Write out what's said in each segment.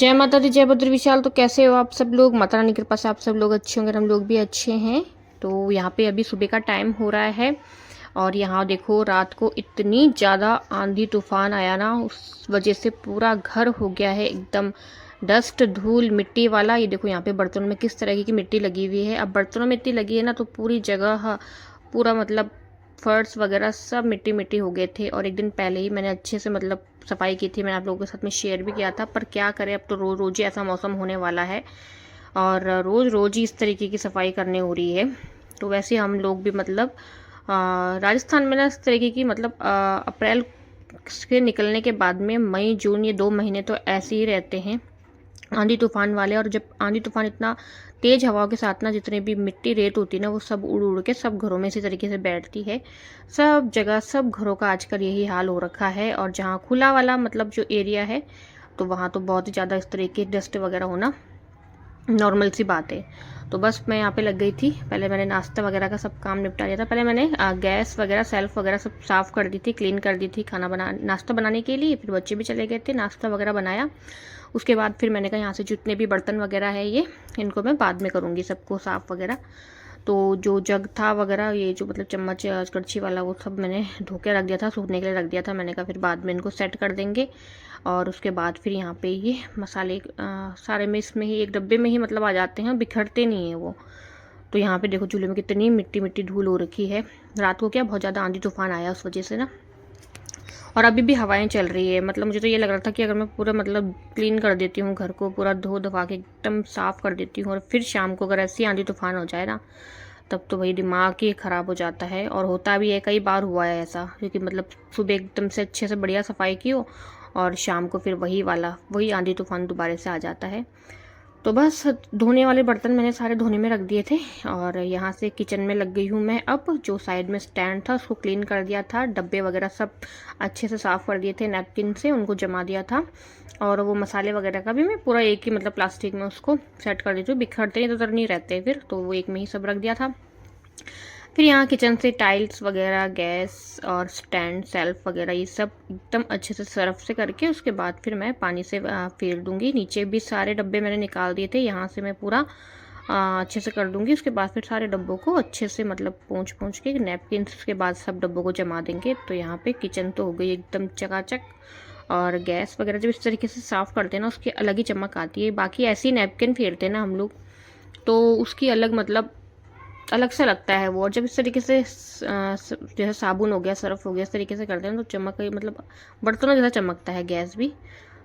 जय माता दी, जय बद्र विशाल। तो कैसे हो आप सब लोग? माता रानी की कृपा से आप सब लोग अच्छे होंगे, हम लोग भी अच्छे हैं। तो यहाँ पे अभी सुबह का टाइम हो रहा है और यहाँ देखो रात को इतनी ज़्यादा आंधी तूफान आया ना, उस वजह से पूरा घर हो गया है एकदम डस्ट धूल मिट्टी वाला। ये देखो यहाँ पे बर्तनों में किस तरह की मिट्टी लगी हुई है। अब बर्तनों में इतनी लगी है ना तो पूरी जगह पूरा मतलब फर्श वगैरह सब मिट्टी मिट्टी हो गए थे। और एक दिन पहले ही मैंने अच्छे से मतलब सफाई की थी, मैंने आप लोगों के साथ में शेयर भी किया था। पर क्या करें, अब तो रोज़ रोज़ ही ऐसा मौसम होने वाला है और रोज़ रोज़ ही इस तरीके की सफाई करनी हो रही है। तो वैसे हम लोग भी मतलब राजस्थान में ना इस तरीके की मतलब अप्रैल के निकलने के बाद में मई जून ये 2 महीने तो ऐसे ही रहते हैं आंधी तूफान वाले। और जब आंधी तूफान इतना तेज हवाओं के साथ ना, जितने भी मिट्टी रेत होती है ना, वो सब उड़ उड़ के सब घरों में इसी तरीके से बैठती है। सब जगह सब घरों का आजकल यही हाल हो रखा है। और जहाँ खुला वाला मतलब जो एरिया है तो वहाँ तो बहुत ही ज़्यादा इस तरीके डस्ट वगैरह होना नॉर्मल सी बात है। तो बस मैं यहाँ पे लग गई थी, पहले मैंने नाश्ता वगैरह का सब काम निपटा लिया था। पहले मैंने गैस वगैरह सेल्फ वगैरह सब साफ़ कर दी थी, क्लीन कर दी थी नाश्ता बनाने के लिए। फिर बच्चे भी चले गए थे, नाश्ता वगैरह बनाया। उसके बाद फिर मैंने कहा यहाँ से जितने भी बर्तन वगैरह है ये इनको मैं बाद में करूँगी सबको साफ़ वगैरह। तो जो जग था वगैरह, ये जो मतलब चम्मच कड़छी वाला, वो सब मैंने धो के रख दिया था, सूखने के लिए रख दिया था। मैंने कहा फिर बाद में इनको सेट कर देंगे। और उसके बाद फिर यहाँ पे ये मसाले सारे में इसमें ही एक डब्बे में ही मतलब आ जाते हैं, बिखरते नहीं हैं वो। तो यहाँ पे देखो चूल्हे में कितनी मिट्टी मिट्टी धूल हो रखी है। रात को क्या बहुत ज़्यादा आंधी तूफान आया उस वजह से ना। और अभी भी हवाएं चल रही है। मतलब मुझे तो ये लग रहा था कि अगर मैं पूरा मतलब क्लीन कर देती हूँ घर को, पूरा धो धवा के एकदम साफ़ कर देती हूँ, और फिर शाम को अगर ऐसी आंधी तूफान हो जाए ना, तब तो वही दिमाग ही ख़राब हो जाता है। और होता भी है, कई बार हुआ है ऐसा, क्योंकि मतलब सुबह एकदम से अच्छे से बढ़िया सफाई की हो और शाम को फिर वही आंधी तूफान दोबारा से आ जाता है। तो बस धोने वाले बर्तन मैंने सारे धोने में रख दिए थे और यहाँ से किचन में लग गई हूँ मैं। अब जो साइड में स्टैंड था उसको क्लीन कर दिया था, डब्बे वगैरह सब अच्छे से साफ़ कर दिए थे, नैपकिन से उनको जमा दिया था। और वो मसाले वगैरह का भी मैं पूरा एक ही मतलब प्लास्टिक में उसको सेट कर देती हूँ, बिखरते ही तो नहीं रहते फिर, तो वो एक में ही सब रख दिया था। फिर यहाँ किचन से टाइल्स वगैरह, गैस और स्टैंड सेल्फ वगैरह ये सब एकदम अच्छे से सर्फ से करके उसके बाद फिर मैं पानी से फेर दूंगी। नीचे भी सारे डब्बे मैंने निकाल दिए थे, यहाँ से मैं पूरा अच्छे से कर दूंगी। उसके बाद फिर सारे डब्बों को अच्छे से मतलब पोंछ पोंछ के नैपकिन के बाद सब डब्बों को जमा देंगे। तो यहाँ पे किचन तो हो गई एकदम चकाचक। और गैस वगैरह जब इस तरीके से साफ़ करते हैं ना, उसकी अलग ही चमक आती है। बाकी ऐसे ही नैपकिन फेरते हैं ना हम लोग, तो उसकी अलग मतलब अलग सा लगता है वो। और जब इस तरीके से जैसे साबुन हो गया, सर्फ हो गया, इस तरीके से करते हैं तो चमक मतलब बर्तनों जैसा चमकता है गैस भी।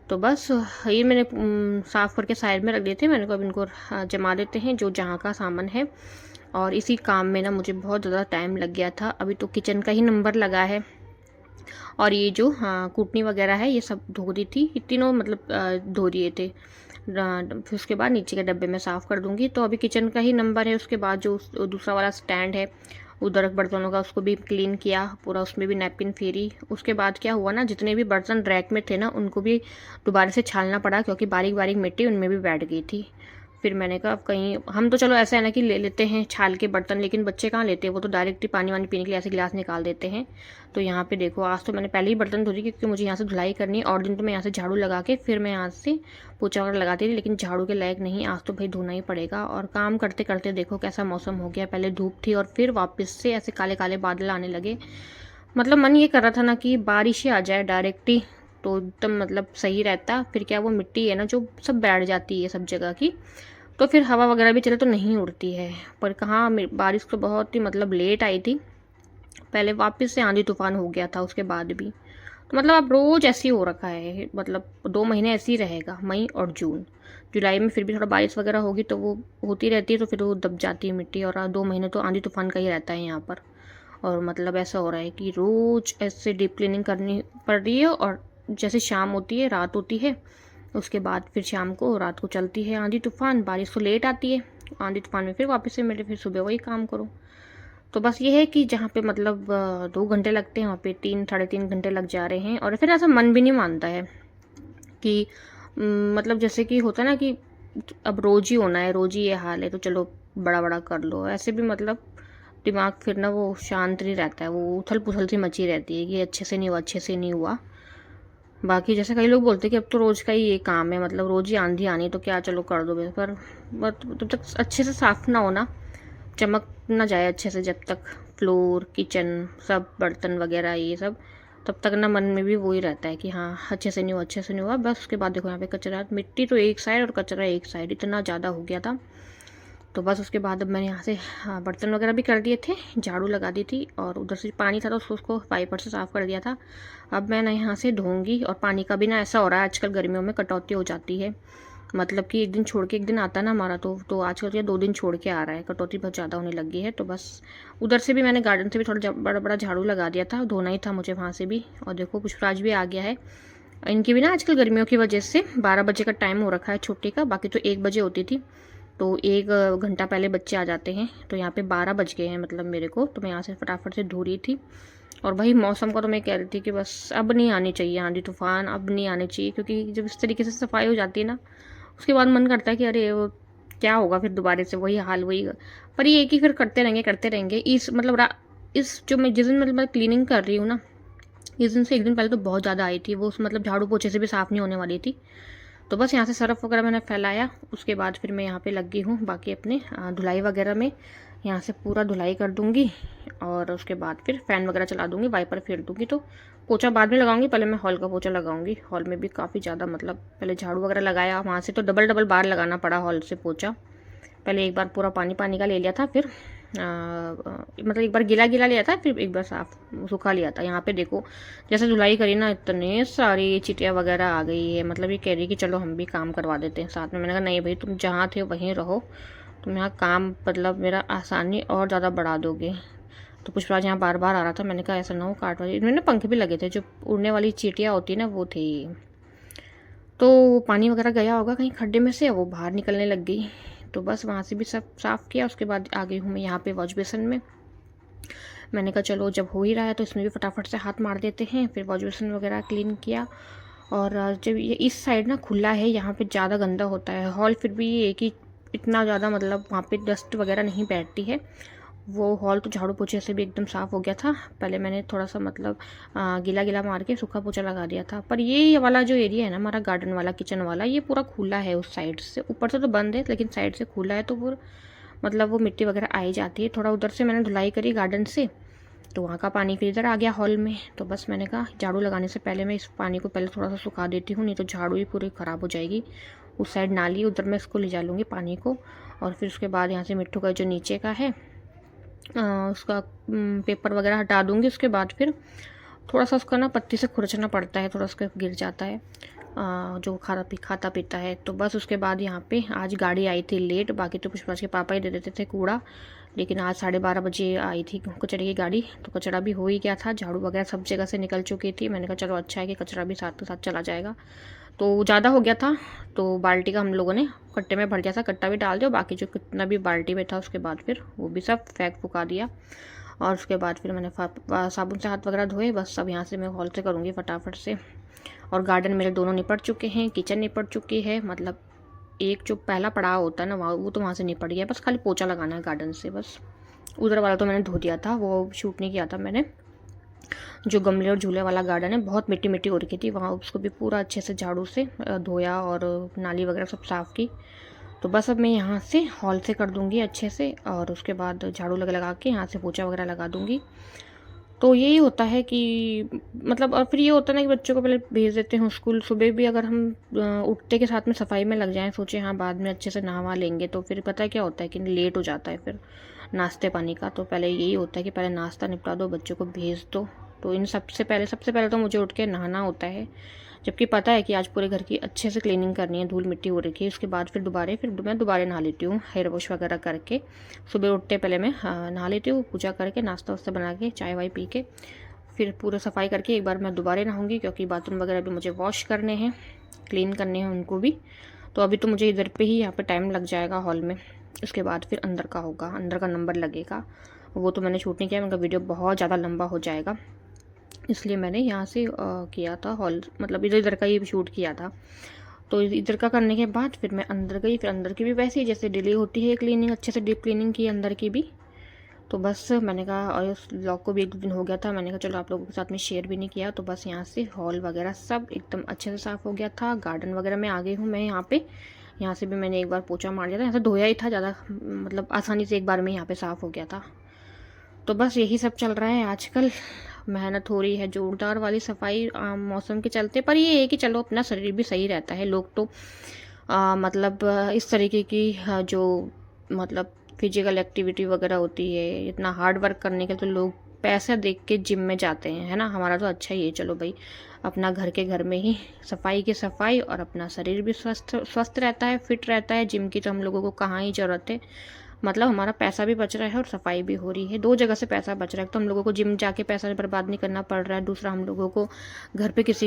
तो बस ये मैंने साफ़ करके साइड में रख दिए थे। मैंने कहा अब इनको जमा देते हैं जो जहाँ का सामान है। और इसी काम में ना मुझे बहुत ज़्यादा टाइम लग गया था। अभी तो किचन का ही नंबर लगा है। और ये जो कूटनी वगैरह है ये सब धो दी थी, ये तीनों मतलब धो दिए थे। फिर उसके बाद नीचे के डब्बे में साफ़ कर दूंगी। तो अभी किचन का ही नंबर है। उसके बाद जो दूसरा वाला स्टैंड है उधर बर्तनों का, उसको भी क्लीन किया पूरा, उसमें भी नैपकिन फेरी। उसके बाद क्या हुआ ना, जितने भी बर्तन रैक में थे ना उनको भी दोबारा से छालना पड़ा, क्योंकि बारीक बारीक मिट्टी उनमें भी बैठ गई थी। फिर मैंने कहा अब कहीं हम तो चलो ऐसा है ना कि ले लेते हैं छाल के बर्तन, लेकिन बच्चे कहाँ लेते हैं, वो तो डायरेक्ट ही पानी वानी पीने के लिए ऐसे गिलास निकाल देते हैं। तो यहाँ पे देखो आज तो मैंने पहले ही बर्तन धो दी, क्योंकि मुझे यहाँ से धुलाई करनी है। और दिन तो मैं यहाँ से झाड़ू लगा के फिर मैं यहाँ से पोछा वगैरह लगाती थी, लेकिन झाड़ू के लायक नहीं, आज तो भाई धोना ही पड़ेगा। और काम करते करते देखो कैसा मौसम हो गया, पहले धूप थी और फिर वापस से ऐसे काले काले बादल आने लगे। मतलब मन ये कर रहा था ना कि बारिश ही आ जाए डायरेक्ट ही, तो एकदम मतलब सही रहता। फिर क्या वो मिट्टी है ना जो सब बैठ जाती है सब जगह की, तो फिर हवा वगैरह भी चले तो नहीं उड़ती है। पर कहाँ बारिश तो बहुत ही मतलब लेट आई थी, पहले वापस से आंधी तूफान हो गया था उसके बाद भी। तो मतलब अब रोज़ ऐसे ही हो रखा है, मतलब 2 महीने ऐसे ही रहेगा, मई और जून। जुलाई में फिर भी थोड़ा बारिश वगैरह होगी तो वो होती रहती है, तो फिर वो दब जाती है मिट्टी। और 2 महीने तो आंधी तूफान का ही रहता है यहाँ पर। और मतलब ऐसा हो रहा है कि रोज़ ऐसे डीप क्लीनिंग करनी पड़ रही है। और जैसे शाम होती है, रात होती है, उसके बाद फिर शाम को रात को चलती है आंधी तूफान, बारिश तो लेट आती है, आंधी तूफान में फिर वापस से मेरे फिर सुबह वही काम करो। तो बस ये है कि जहाँ पे मतलब 2 घंटे लगते हैं वहाँ पे 3 साढ़े 3 घंटे लग जा रहे हैं। और फिर ऐसा मन भी नहीं मानता है कि मतलब जैसे कि होता है ना कि अब रोज़ ही होना है, रोज़ ही ये हाल है, तो चलो बड़ा बड़ा कर लो। ऐसे भी मतलब दिमाग फिर ना वो शांत नहीं रहता है, वो उथल पुथल सी मची रहती है कि अच्छे से नहीं हुआ, अच्छे से नहीं हुआ। बाकी जैसे कई लोग बोलते हैं कि अब तो रोज़ का ही ये काम है, मतलब रोज़ ही आंधी आनी तो क्या चलो कर दो, पर जब तक अच्छे से साफ़ ना हो ना, चमक ना जाए अच्छे से, जब तक फ्लोर किचन सब बर्तन वगैरह ये सब, तब तक ना मन में भी वही रहता है कि हाँ अच्छे से नहीं हुआ, अच्छे से नहीं हुआ। बस उसके बाद देखो यहाँ पे कचरा, मिट्टी तो एक साइड और कचरा एक साइड, इतना ज़्यादा हो गया था। तो बस उसके बाद अब मैंने यहाँ से बर्तन वगैरह भी कर दिए थे, झाड़ू लगा दी थी, और उधर से पानी था तो उसको वाइपर से साफ़ कर दिया था। अब मैं ना यहाँ से धोऊंगी। और पानी का भी ना ऐसा हो रहा है आजकल, गर्मियों में कटौती हो जाती है, मतलब कि एक दिन छोड़ के एक दिन आता है ना हमारा, तो आजकल क्या 2 दिन छोड़ के आ रहा है, कटौती बहुत ज़्यादा होने लगी है। तो बस उधर से भी मैंने गार्डन से भी थोड़ा बड़ा बड़ा झाड़ू लगा दिया था, धोना ही था मुझे वहाँ से भी। और देखो पुष्पराज भी आ गया है। इनकी भी ना आजकल गर्मियों की वजह से 12 बजे का टाइम हो रखा है छुट्टी का, बाकी तो 1 बजे होती थी, तो 1 घंटा पहले बच्चे आ जाते हैं। तो यहाँ पे 12 बज गए हैं मतलब मेरे को, तो मैं यहाँ से फटाफट से धो रही थी। और भाई मौसम का तो मैं कह रही थी कि बस अब नहीं आनी चाहिए आंधी तूफान, अब नहीं आनी चाहिए, क्योंकि जब इस तरीके से सफाई हो जाती है ना, उसके बाद मन करता है कि अरे वो क्या होगा फिर दोबारा से वही हाल वही। पर ये कि फिर करते रहेंगे इस मतलब इस जो मैं जिस दिन मतलब क्लीनिंग कर रही हूँ ना, इस दिन से एक दिन पहले तो बहुत ज़्यादा आई थी वो, मतलब झाड़ू पोछे से भी साफ़ नहीं होने वाली थी। तो बस यहाँ से सरफ वगैरह मैंने फैलाया, उसके बाद फिर मैं यहाँ पे लग गई हूँ बाकी अपने धुलाई वगैरह में। यहाँ से पूरा धुलाई कर दूँगी, और उसके बाद फिर फ़ैन वगैरह चला दूँगी, वाइपर फेर दूँगी। तो पोछा बाद में लगाऊंगी, पहले मैं हॉल का पोछा लगाऊंगी। हॉल में भी काफ़ी ज़्यादा मतलब पहले झाड़ू वगैरह लगाया, वहाँ से तो डबल डबल बार लगाना पड़ा हॉल से पोछा। पहले एक बार पूरा पानी पानी का ले लिया था, फिर मतलब एक बार गीला गीला लिया था, फिर एक बार साफ सूखा लिया था। यहाँ पे देखो जैसे धुलाई करी ना, इतने सारी चिटिया वगैरह आ गई है, मतलब ये कह रही है कि चलो हम भी काम करवा देते हैं साथ में। मैंने कहा नहीं भाई, तुम जहाँ थे वहीं रहो, तुम यहाँ काम मतलब मेरा आसानी और ज़्यादा बढ़ा दोगे। तो पुष्पराज यहाँ बार बार आ रहा था, मैंने कहा ऐसा ना हो काट वाली, इनमें ना पंख भी लगे थे, जो उड़ने वाली चींटियाँ होती है ना वो थी। तो पानी वगैरह गया होगा कहीं खड्डे में से, वो बाहर निकलने लग गई। तो बस वहाँ से भी सब साफ़ किया, उसके बाद आ गई हूँ मैं यहाँ पे वॉश बेसन में। मैंने कहा चलो जब हो ही रहा है तो इसमें भी फटाफट से हाथ मार देते हैं। फिर वॉश बेसन वगैरह क्लीन किया। और जब ये इस साइड ना खुला है, यहाँ पे ज़्यादा गंदा होता है। हॉल फिर भी ये कि इतना ज़्यादा मतलब वहाँ पे डस्ट वगैरह नहीं बैठती है। वो हॉल तो झाड़ू पोछे से भी एकदम साफ़ हो गया था। पहले मैंने थोड़ा सा मतलब गीला गीला मार के सूखा पोछा लगा दिया था। पर ये वाला जो एरिया है ना हमारा गार्डन वाला किचन वाला, ये पूरा खुला है उस साइड से, ऊपर से तो बंद है लेकिन साइड से खुला है, तो वो मतलब वो मिट्टी वगैरह आई जाती है। थोड़ा उधर से मैंने धुलाई करी गार्डन से, तो वहाँ का पानी फिर इधर आ गया हॉल में। तो बस मैंने कहा झाड़ू लगाने से पहले मैं इस पानी को पहले थोड़ा सा सुखा देती हूँ, नहीं तो झाड़ू ही पूरी ख़राब हो जाएगी। उस साइड नाली, उधर मैं इसको ले जा लूँगी पानी को। और फिर उसके बाद यहाँ से मिट्टू का जो नीचे का है उसका पेपर वगैरह हटा दूँगी। उसके बाद फिर थोड़ा सा उसका ना पत्ती से खुरचना पड़ता है, थोड़ा उसका गिर जाता है जो खाता पीता है। तो बस उसके बाद यहाँ पे आज गाड़ी आई थी लेट, बाकी तो पुष्पराज के पापा ही दे देते थे कूड़ा, लेकिन आज 12:30 बजे आई थी कचरे की गाड़ी। तो कचरा भी हो ही गया था, झाड़ू वगैरह सब जगह से निकल चुकी थी। मैंने कहा चलो अच्छा है कि कचरा भी साथ के साथ चला जाएगा। तो ज़्यादा हो गया था, तो बाल्टी का हम लोगों ने कट्टे में भर दिया था, कट्टा भी डाल दिया, बाकी जो कितना भी बाल्टी में था उसके बाद फिर वो भी सब फेंक फुका दिया। और उसके बाद फिर मैंने साबुन से हाथ वगैरह धोए। बस सब यहाँ से मैं हॉल से करूँगी फटाफट से। और गार्डन मेरे दोनों निपट चुके हैं, किचन निपट चुकी है, मतलब एक जो पहला पड़ाव होता है ना वहाँ, वो तो वहाँ से निपट गया। बस खाली पोछा लगाना है गार्डन से बस। उधर वाला तो मैंने धो दिया था, वो शूट नहीं किया था मैंने। जो गमले और झूले वाला गार्डन है बहुत मिट्टी मिट्टी हो रखी थी वहाँ, उसको भी पूरा अच्छे से झाड़ू से धोया और नाली वगैरह सब साफ़ की। तो बस अब मैं यहाँ से हॉल से कर दूँगी अच्छे से, और उसके बाद झाड़ू लगा के यहाँ से पोछा वगैरह लगा दूँगी। तो यही होता है कि मतलब, और फिर ये होता है ना कि बच्चों को पहले भेज देते हैं स्कूल। सुबह भी अगर हम उठते के साथ में सफाई में लग जाएं, सोचें हाँ बाद में अच्छे से नहा लेंगे, तो फिर पता है क्या होता है कि लेट हो जाता है फिर नाश्ते पानी का। तो पहले यही होता है कि पहले नाश्ता निपटा दो, बच्चों को भेज दो। तो इन सबसे पहले तो मुझे उठ के नहाना होता है, जबकि पता है कि आज पूरे घर की अच्छे से क्लीनिंग करनी है, धूल मिट्टी हो रखी है। उसके बाद फिर मैं दोबारा नहा लेती हूँ, हेयर वॉश वगैरह करके। सुबह उठते पहले मैं नहा लेती हूँ, पूजा करके नाश्ता वास्ता बना के चाय वाय पी के फिर पूरा सफाई करके एक बार मैं दोबारा नहाऊंगी, क्योंकि बाथरूम वगैरह भी मुझे वॉश करने हैं, क्लीन करने हैं उनको भी। तो अभी तो मुझे इधर पे ही यहाँ पे टाइम लग जाएगा हॉल में। उसके बाद फिर अंदर का होगा, अंदर का नंबर लगेगा, वो तो मैंने शूट नहीं किया, मेरा वीडियो बहुत ज़्यादा लंबा हो जाएगा, इसलिए मैंने यहाँ से किया था हॉल, मतलब इधर का ही शूट किया था। तो इधर का करने के बाद फिर मैं अंदर गई, फिर अंदर की भी वैसे ही जैसे डिले होती है क्लीनिंग, अच्छे से डीप क्लीनिंग की अंदर की भी। तो बस मैंने कहा, और इस व्लॉग को भी 1-2 दिन हो गया था, मैंने कहा चलो आप लोगों के साथ में शेयर भी नहीं किया। तो बस यहाँ से हॉल वगैरह सब एकदम अच्छे से साफ़ हो गया था। गार्डन वगैरह में आ गई हूँ मैं यहाँ पे। यहाँ से भी मैंने एक बार पोछा मार दिया था, यहाँ से धोया ही था ज़्यादा, मतलब आसानी से एक बार में यहाँ पे साफ़ हो गया था। तो बस यही सब चल रहा है आजकल। मेहनत हो रही है जोरदार वाली सफाई मौसम के चलते, पर ये है कि चलो अपना शरीर भी सही रहता है। लोग तो मतलब इस तरीके की जो मतलब फिजिकल एक्टिविटी वगैरह होती है, इतना हार्ड वर्क करने के तो लोग पैसा देख के जिम में जाते हैं, है ना। हमारा तो अच्छा ही है, चलो भाई अपना घर के घर में ही सफाई की सफाई, और अपना शरीर भी स्वस्थ स्वस्थ रहता है, फिट रहता है। जिम की तो हम लोगों को कहाँ ही ज़रूरत है। मतलब हमारा पैसा भी बच रहा है और सफाई भी हो रही है, 2 जगह से पैसा बच रहा है। तो हम लोगों को जिम जाके पैसा बर्बाद नहीं करना पड़ रहा है, दूसरा हम लोगों को घर पे किसी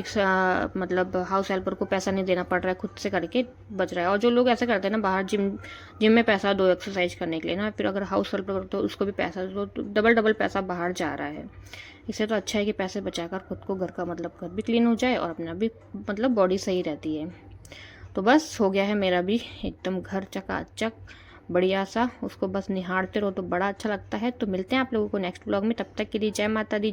मतलब हाउस हेल्पर को पैसा नहीं देना पड़ रहा है, खुद से करके बच रहा है। और जो लोग ऐसे करते हैं ना, बाहर जिम जिम में पैसा दो एक्सरसाइज करने के लिए ना, फिर अगर हाउस हेल्पर करो तो उसको भी पैसा दो, तो डबल पैसा बाहर जा रहा है। इससे तो अच्छा है कि पैसे बचाकर खुद को घर का मतलब घर भी क्लीन हो जाए और अपना भी मतलब बॉडी सही रहती है। तो बस हो गया है मेरा भी एकदम घर चकाचक बढ़िया सा, उसको बस निहारते रहो तो बड़ा अच्छा लगता है। तो मिलते हैं आप लोगों को नेक्स्ट व्लॉग में, तब तक के लिए जय माता दी।